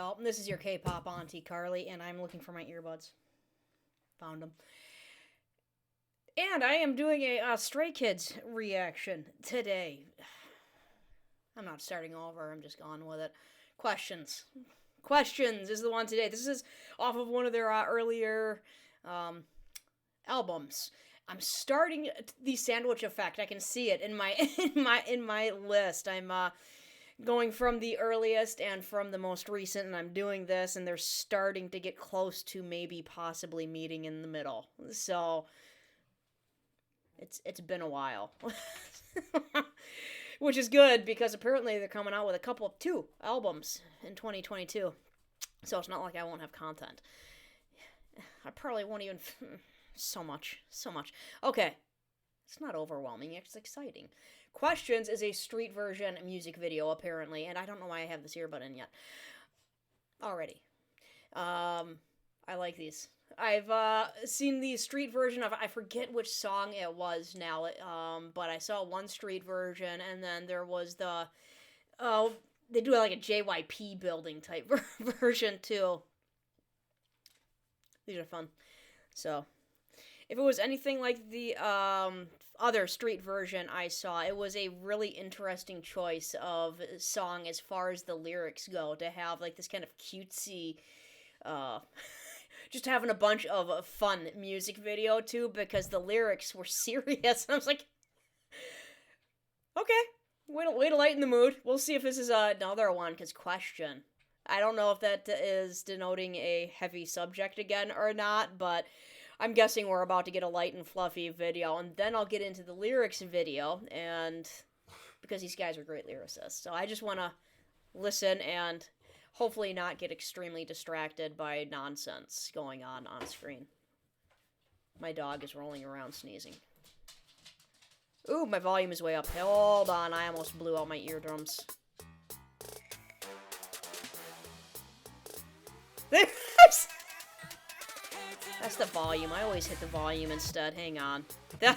y'all. This is your K-pop auntie Carly, and I'm looking for my earbuds. Found them. And I am doing a Stray Kids reaction today. I'm not starting over. I'm just going with it. Questions. Questions is the one today. This is off of one of their earlier albums. I'm starting the Sandwich Effect. I can see it in my list. I'm going from the earliest and from the most recent, and I'm doing this, and they're starting to get close to maybe possibly meeting in the middle. So it's been a while. Which is good, because apparently they're coming out with two albums in 2022. So it's not like I won't have content. I probably won't even... So much. Okay. It's not overwhelming, it's exciting. Questions is a street version music video, apparently, and I don't know why I have this earbud in yet. Already. I like these. I've seen the street version of, I forget which song it was now, but I saw one street version, and then there was the, they do like a JYP building type version too. These are fun. So, if it was anything like the other street version I saw, it was a really interesting choice of song as far as the lyrics go, to have like this kind of cutesy, just having a bunch of fun music video too, because the lyrics were serious. And I was like, okay, way to lighten the mood. We'll see if this is another one, because Question. I don't know if that is denoting a heavy subject again or not, but I'm guessing we're about to get a light and fluffy video, and then I'll get into the lyrics video, and because these guys are great lyricists. So I just want to listen and hopefully not get extremely distracted by nonsense going on screen. My dog is rolling around sneezing. Ooh, my volume is way up. Hold on, I almost blew out my eardrums. That's the volume. I always hit the volume instead. Hang on. I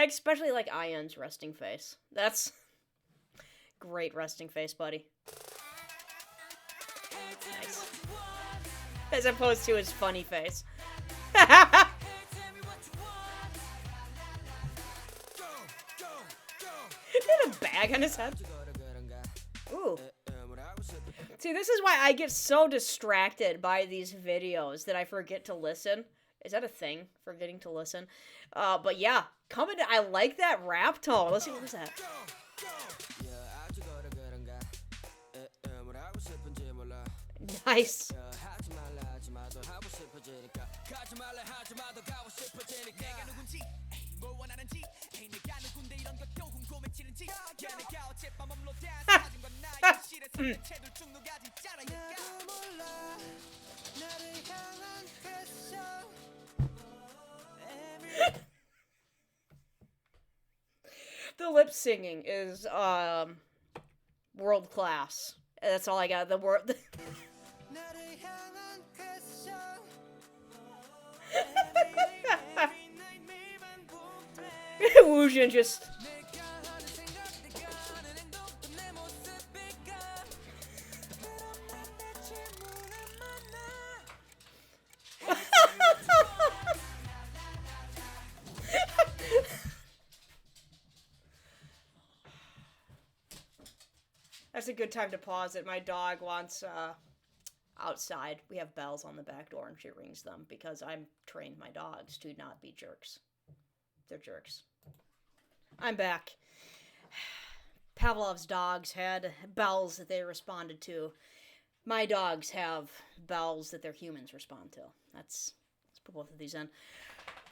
especially like Ion's resting face. That's great resting face, buddy. Nice. As opposed to his funny face. He had a bag on his head. Ooh. See, this is why I get so distracted by these videos that I forget to listen. Is that a thing? Forgetting to listen? But yeah, I like that rap tone. Let's see, what is that? Nice. The lip singing is world class. That's all I got. The word. Woojin just. That's a good time to pause it. My dog wants outside. We have bells on the back door, and she rings them because I'm trained my dogs to not be jerks. They're jerks. I'm back. Pavlov's dogs had bells that they responded to. My dogs have bells that their humans respond to. Let's put both of these in.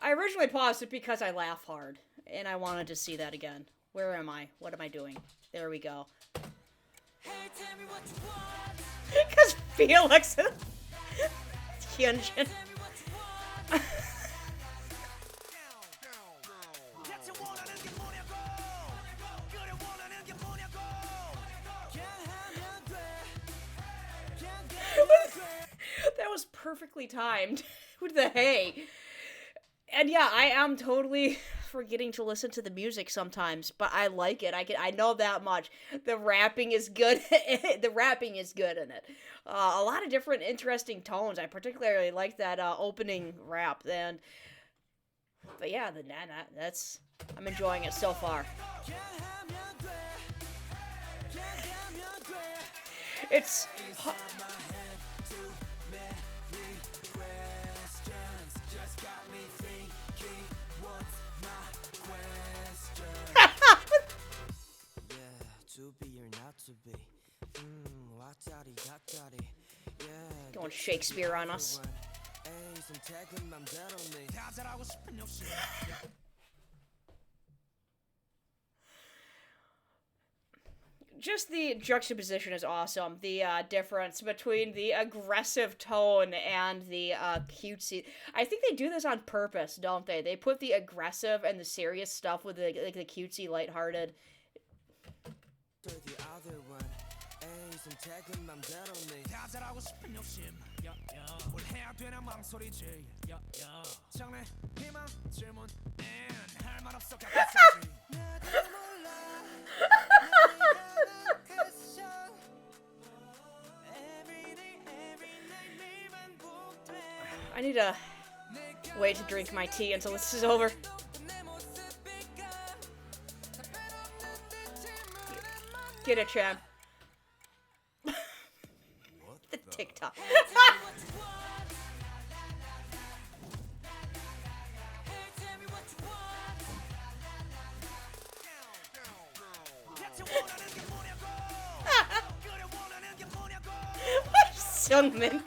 I originally paused it because I laugh hard, and I wanted to see that again. Where am I? What am I doing? There we go. Because Felix Hyunjin. That was perfectly timed with the hey. And yeah, I am totally forgetting to listen to the music sometimes, but I like it. I know that much. The rapping is good. The rapping is good in it. A lot of different interesting tones. I particularly like that opening rap. But yeah, that's I'm enjoying it so far. It's going Shakespeare on us. Just the juxtaposition is awesome. The difference between the aggressive tone and the cutesy. I think they do this on purpose, don't they? They put the aggressive and the serious stuff with the cutesy, lighthearted. I need to wait to drink my tea until this is over. Get it, Chad. The TikTok. Sungmin.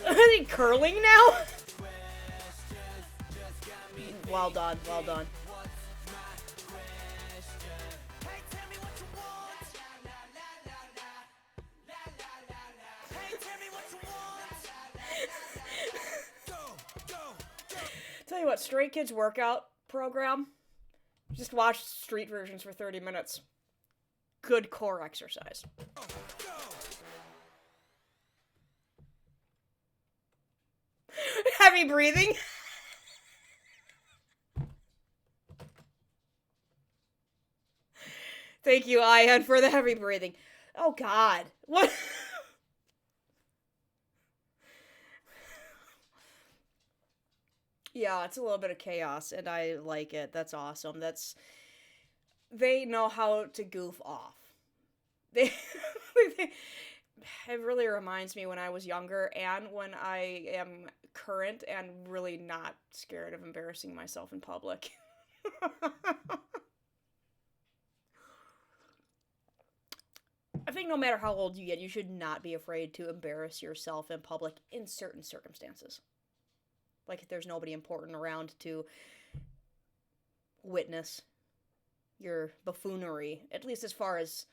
Are they curling now? Well done, well done. Tell you what, Stray Kids workout program. Just watch street versions for 30 minutes. Good core exercise. Heavy breathing. Thank you, Ian, for the heavy breathing. Oh, God. What? Yeah, it's a little bit of chaos, and I like it. That's awesome. They know how to goof off. They it really reminds me when I was younger and when I am current and really not scared of embarrassing myself in public. I think no matter how old you get, you should not be afraid to embarrass yourself in public in certain circumstances. Like if there's nobody important around to witness your buffoonery, at least as far as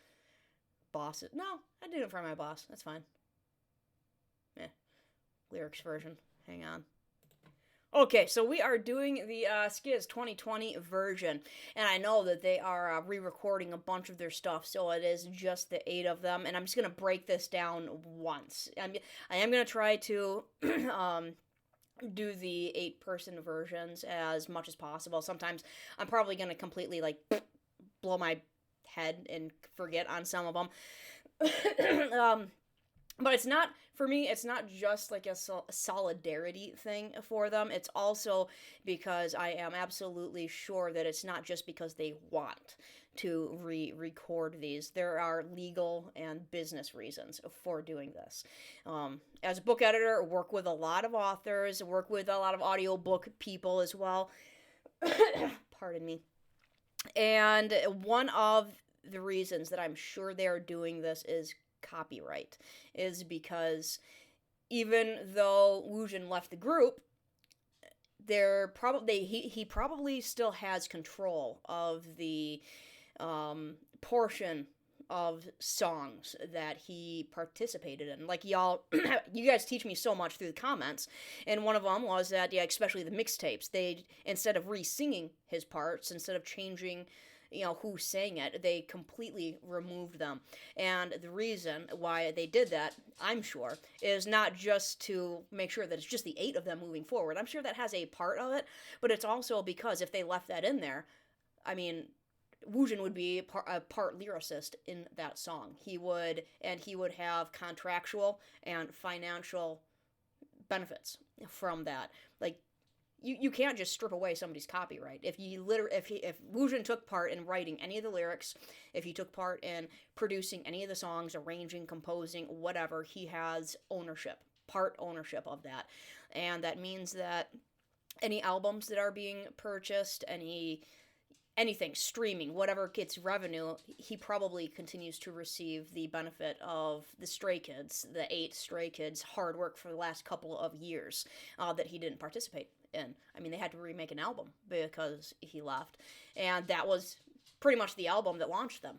bosses. No, I did it for my boss. That's fine. Lyrics version. Hang on. Okay, so we are doing the Skiz 2020 version, and I know that they are re-recording a bunch of their stuff, so it is just the 8 of them, and I'm just going to break this down once. I am going to try to do the 8-person versions as much as possible. Sometimes I'm probably going to completely, like, blow my head and forget on some of them. But it's not, for me, it's not just like a solidarity thing for them. It's also because I am absolutely sure that it's not just because they want to re-record these. There are legal and business reasons for doing this. As a book editor, work with a lot of authors, work with a lot of audiobook people as well. Pardon me. And one of the reasons that I'm sure they're doing this is copyright, is because even though Woojin left the group, he probably still has control of the portion of songs that he participated in. Like, y'all, you guys teach me so much through the comments, and one of them was that, yeah, especially the mixtapes, they, instead of re-singing his parts, instead of changing, who sang it, they completely removed them. And the reason why they did that, I'm sure, is not just to make sure that it's just the 8 of them moving forward. I'm sure that has a part of it, but it's also because if they left that in there, I mean, Woojin would be a part lyricist in that song. He would have contractual and financial benefits from that. Like, you can't just strip away somebody's copyright. If Woojin took part in writing any of the lyrics, if he took part in producing any of the songs, arranging, composing, whatever, he has part ownership of that. And that means that any albums that are being purchased, anything, streaming, whatever gets revenue, he probably continues to receive the benefit of the Stray Kids, the 8 Stray Kids' hard work for the last couple of years that he didn't participate in. I mean, they had to remake an album because he left, and that was pretty much the album that launched them.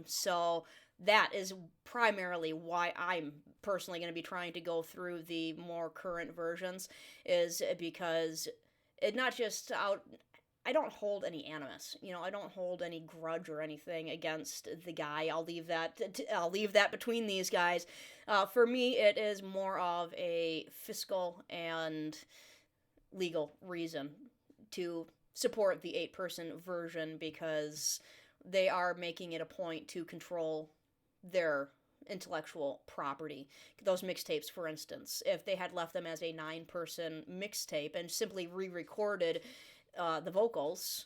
So that is primarily why I'm personally going to be trying to go through the more current versions, is because it not just out... I don't hold any animus. I don't hold any grudge or anything against the guy. I'll leave that between these guys. For me, it is more of a fiscal and legal reason to support the 8-person version, because they are making it a point to control their intellectual property. Those mixtapes, for instance, if they had left them as a 9-person mixtape and simply re-recorded the vocals,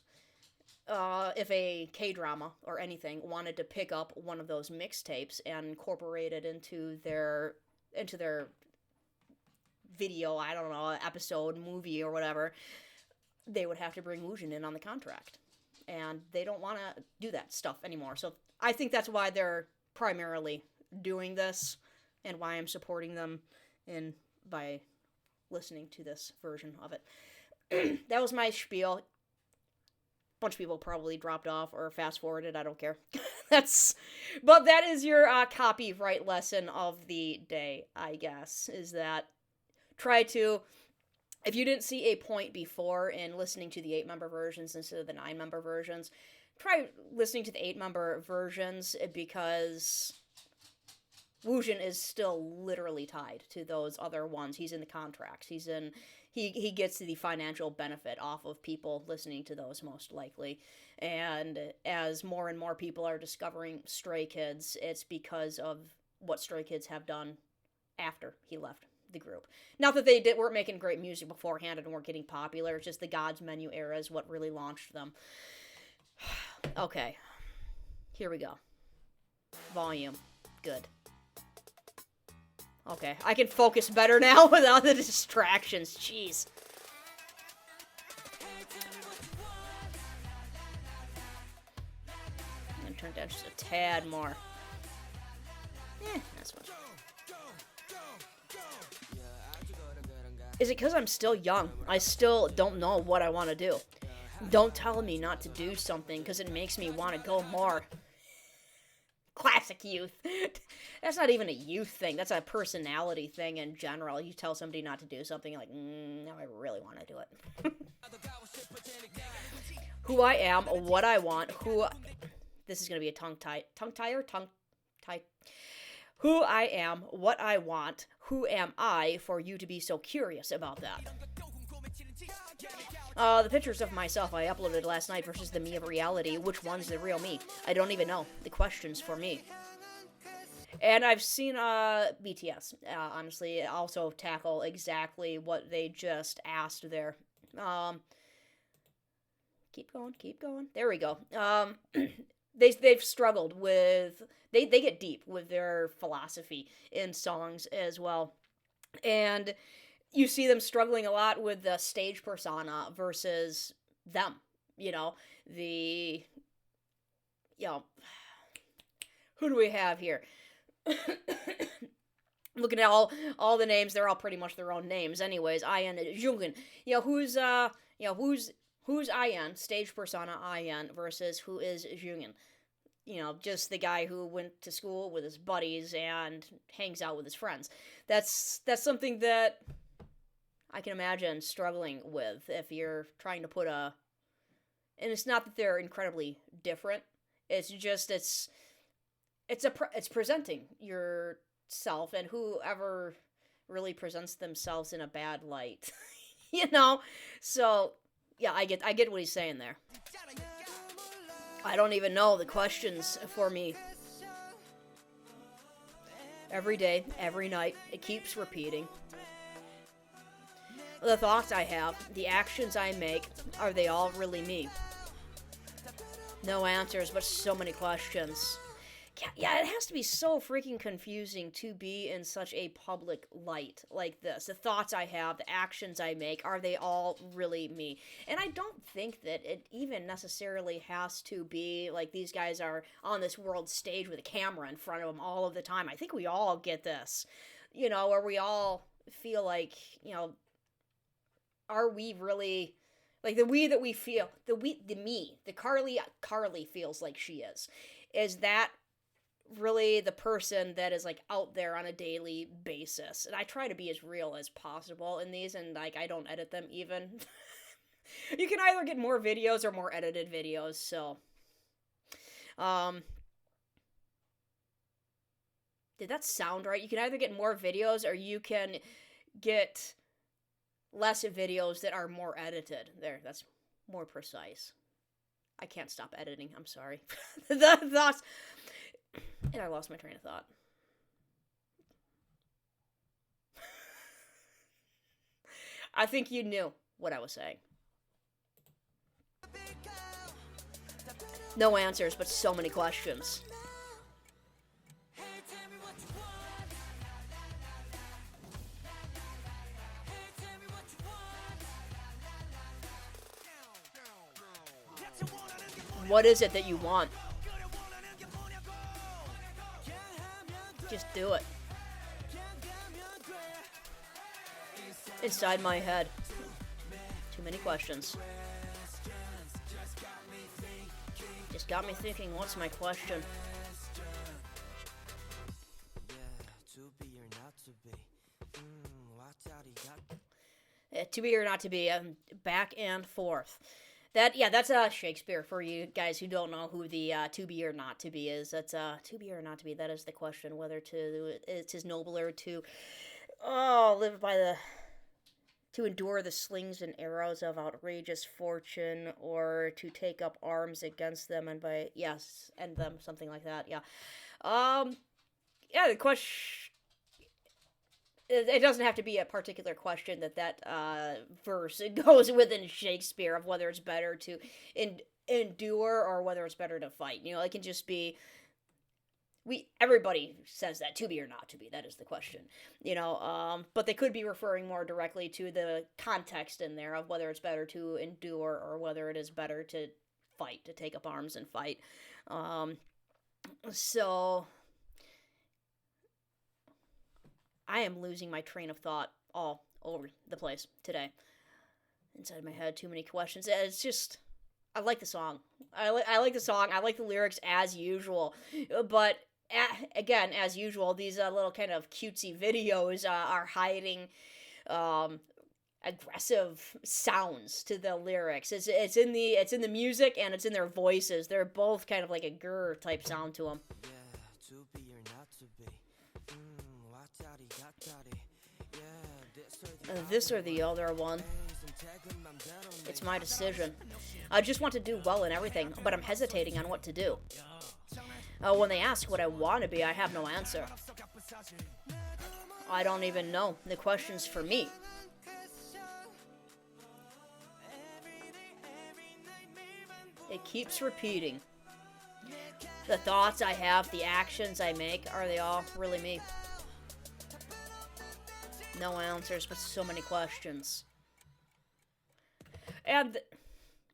if a K-drama or anything wanted to pick up one of those mixtapes and incorporate it into their video, I don't know, episode, movie, or whatever, they would have to bring Woojin in on the contract. And they don't want to do that stuff anymore. So I think that's why they're primarily doing this, and why I'm supporting them by listening to this version of it. That was my spiel. A bunch of people probably dropped off or fast forwarded. I don't care. But that is your copyright lesson of the day, I guess. Is that if you didn't see a point before in listening to the 8-member versions instead of the 9-member versions, try listening to the 8-member versions, because Woojin is still literally tied to those other ones. He's in the contracts. He gets the financial benefit off of people listening to those, most likely. And as more and more people are discovering Stray Kids, it's because of what Stray Kids have done after he left the group. Not that they weren't making great music beforehand and weren't getting popular. It's just the God's Menu era is what really launched them. Okay. Here we go. Volume. Good. Okay, I can focus better now without the distractions. Jeez. I'm gonna turn it down just a tad more. That's fine. Is it because I'm still young? I still don't know what I want to do. Don't tell me not to do something, because it makes me want to go more. Classic youth. That's not even a youth thing. That's a personality thing in general. You tell somebody not to do something, you're like, now I really want to do it. Who I am, what I want, this is going to be a tongue tie. Who I am, what I want, who am I for you to be so curious about that? The pictures of myself I uploaded last night versus the me of reality. Which one's the real me? I don't even know. The question's for me. And I've seen BTS, honestly, also tackle exactly what they just asked there. Keep going. There we go. They've struggled with... They get deep with their philosophy in songs as well. And you see them struggling a lot with the stage persona versus them. Who do we have here? Looking at all the names, they're all pretty much their own names anyways. IN Jungin. Who's IN, stage persona IN, versus who is Jungin? just the guy who went to school with his buddies and hangs out with his friends. That's something that I can imagine struggling with if you're trying to put a. And it's not that they're incredibly different. It's just it's presenting yourself, and whoever really presents themselves in a bad light, So yeah, I get what he's saying there. I don't even know the questions for me. Every day, every night, it keeps repeating. The thoughts I have, the actions I make, are they all really me? No answers, but so many questions. Yeah, it has to be so freaking confusing to be in such a public light like this. The thoughts I have, the actions I make, are they all really me? And I don't think that it even necessarily has to be like these guys are on this world stage with a camera in front of them all of the time. I think we all get this, where we all feel like, are we really... Like, the we that we feel, the me, the Carly feels like she is that really the person that is, like, out there on a daily basis? And I try to be as real as possible in these, and, like, I don't edit them even. You can either get more videos or more edited videos, so. Did that sound right? You can either get more videos or you can get less videos that are more edited. There, that's more precise. I can't stop editing, I'm sorry. The thoughts... And I lost my train of thought. I think you knew what I was saying. No answers, but so many questions. What is it that you want? Just do it. Inside my head. Too many questions. Just got me thinking, what's my question? To be or not to be, back and forth. That's Shakespeare for you guys who don't know who the to be or not to be is. That's to be or not to be. That is the question, whether it is nobler to live by to endure the slings and arrows of outrageous fortune, or to take up arms against them and end them, something like that. Yeah. The question. It doesn't have to be a particular question that verse goes within Shakespeare of whether it's better to endure or whether it's better to fight. It can just be... Everybody says that, to be or not to be. That is the question. But they could be referring more directly to the context in there of whether it's better to endure or whether it is better to fight, to take up arms and fight. So... I am losing my train of thought all over the place today. Inside my head, too many questions. It's just... I like the song. I like the song. I like the lyrics as usual. But, again, as usual, these little kind of cutesy videos are hiding aggressive sounds to the lyrics. It's in the music and it's in their voices. They're both kind of like a grr type sound to them. Yeah, to be or not to be. This or the other one. It's my decision. I just want to do well in everything, but I'm hesitating on what to do. When they ask what I want to be, I have no answer. I don't even know. The question's for me. It keeps repeating. The thoughts I have, the actions I make, are they all really me? No answers, but so many questions. And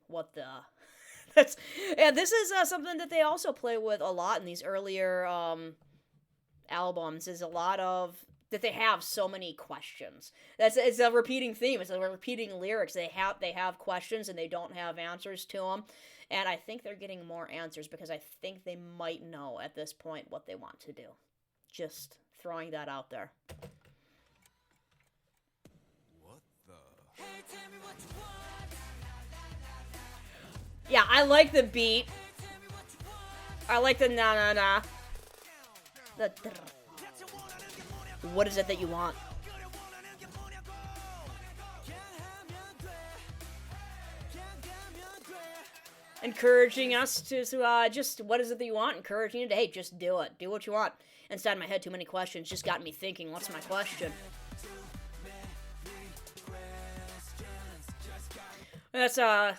what the... this is something that they also play with a lot in these earlier albums. Is a lot of that they have so many questions. It's a repeating theme. It's a repeating lyrics. They have questions and they don't have answers to them. And I think they're getting more answers because I think they might know at this point what they want to do. Just throwing that out there. What the? Yeah, I like the beat. I like the na-na-na. The what is it that you want? Encouraging us to just, what is it that you want? Encouraging you to, hey, just do it. Do what you want. Inside my head, too many questions just got me thinking, what's my question? That's, I'm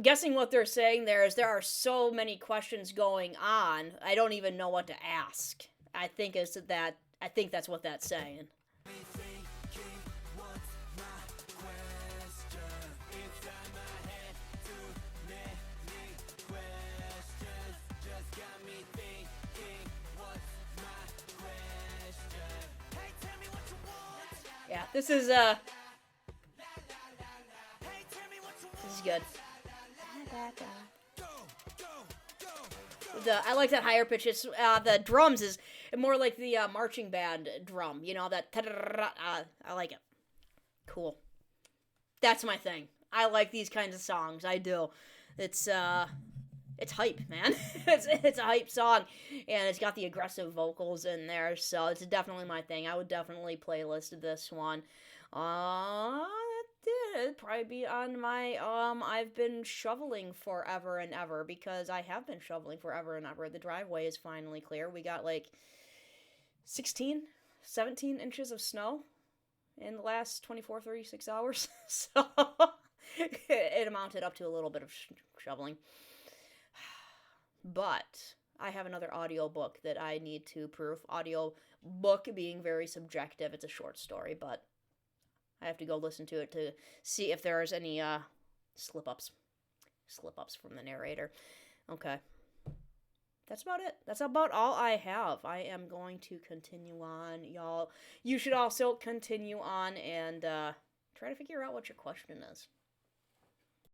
guessing what they're saying there is there are so many questions going on, I don't even know what to ask. I think that's what that's saying. Yeah, this is good. I like that higher pitch. It's, the drums is more like the marching band drum. You know, that I like it. Cool. That's my thing. I like these kinds of songs. I do. It's hype, man. it's a hype song, and it's got the aggressive vocals in there, so it's definitely my thing. I would definitely playlist this one. It'd probably be on my, I've been shoveling forever and ever, because I have been shoveling forever and ever. The driveway is finally clear. We got like 16, 17 inches of snow in the last 24, 36 hours, so it amounted up to a little bit of shoveling. But I have another audio book that I need to proof. Audio book being very subjective. It's a short story, but I have to go listen to it to see if there's any slip-ups from the narrator. Okay. That's about it. That's about all I have. I am going to continue on, y'all. You should also continue on and try to figure out what your question is.